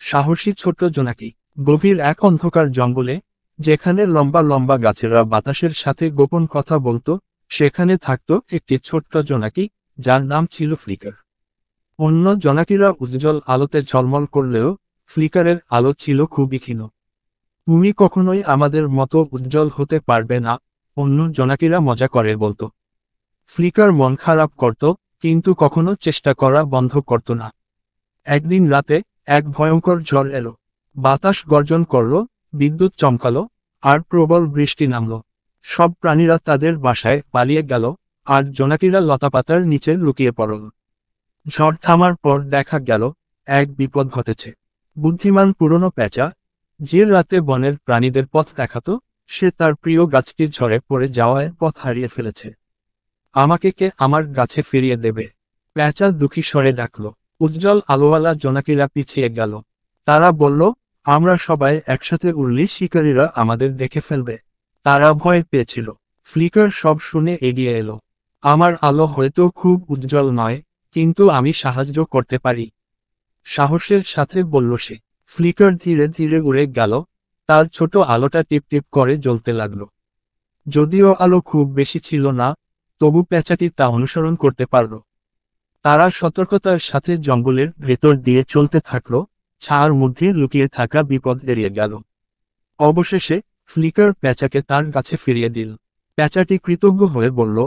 সাহসী ছোট্ট জোনাকি। গভীর এক অন্ধকার জঙ্গলে, যেখানে লম্বা লম্বা গাছেরা বাতাসের সাথে গোপন কথা বলতো, সেখানে থাকত একটি ছোট্ট জোনাকি, যার নাম ছিল ফ্লিকার। অন্য জোনাকিরা উজ্জ্বল আলোতে ঝলমল করলেও ফ্লিকারের আলো ছিল খুবই ক্ষীণ। তুমি কখনোই আমাদের মতো উজ্জ্বল হতে পারবে না, অন্য জোনাকিরা মজা করে বলতো। ফ্লিকার মন খারাপ করত, কিন্তু কখনো চেষ্টা করা বন্ধ করত না। একদিন রাতে এক ভয়ঙ্কর ঝড় এলো। বাতাস গর্জন করল, বিদ্যুৎ চমকালো, আর প্রবল বৃষ্টি নামল। সব প্রাণীরা তাদের বাসায় পালিয়ে গেল, আর জোনাকিরা লতাপাতার নিচে লুকিয়ে পড়ল। ঝড় থামার পর দেখা গেল এক বিপদ ঘটেছে। বুদ্ধিমান পুরনো পেঁচা, যে রাতে বনের প্রাণীদের পথ দেখাতো, সে তার প্রিয় গাছটি ঝড়ে পড়ে যাওয়ায় পথ হারিয়ে ফেলেছে। আমাকে কে আমার গাছে ফিরিয়ে দেবে? পেঁচা দুঃখী স্বরে ডাকল। উজ্জ্বল আলোওয়ালা জোনাকিরা পিছিয়ে গেল। তারা বলল, আমরা সবাই একসাথে উড়লে শিকারীরা আমাদের দেখে ফেলবে। তারা ভয় পেয়েছিল। ফ্লিকার সব শুনে এগিয়ে এলো। আমার আলো হয়তো খুব উজ্জ্বল নয়, কিন্তু আমি সাহায্য করতে পারি, সাহসের সাথে বলল সে। ফ্লিকার ধীরে ধীরে উড়ে গেল, তার ছোট আলোটা টিপ টিপ করে জ্বলতে লাগল। যদিও আলো খুব বেশি ছিল না, তবু পেঁচাটি তা অনুসরণ করতে পারল। তারা সতর্কতার সাথে জঙ্গলের ভেতর দিয়ে চলতে থাকল, ছায়ার মধ্যে লুকিয়ে থাকা বিপদ এড়িয়ে গেল। অবশেষে ফ্লিকার পেঁচাকে তার কাছে ফিরিয়ে দিল। পেঁচাটি কৃতজ্ঞ হয়ে বলল,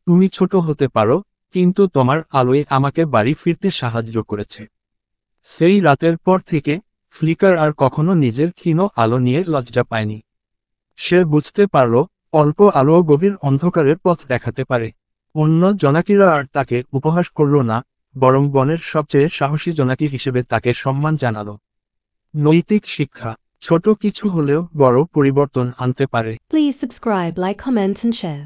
তুমি ছোট হতে পারো, কিন্তু তোমার আলোয় আমাকে বাড়ি ফিরতে সাহায্য করেছে। সেই রাতের পর থেকে ফ্লিকার আর কখনো নিজের ক্ষীণ আলো নিয়ে লজ্জা পায়নি। সে বুঝতে পারল, অল্প আলো গভীর অন্ধকারের পথ দেখাতে পারে। অন্য জোনাকিরা আর তাকে উপহাস করল না, বরং বনের সবচেয়ে সাহসী জোনাকি হিসেবে তাকে সম্মান জানালো। নৈতিক শিক্ষা: ছোট কিছু হলেও বড় পরিবর্তন আনতে পারে। Please subscribe, like, comment and share.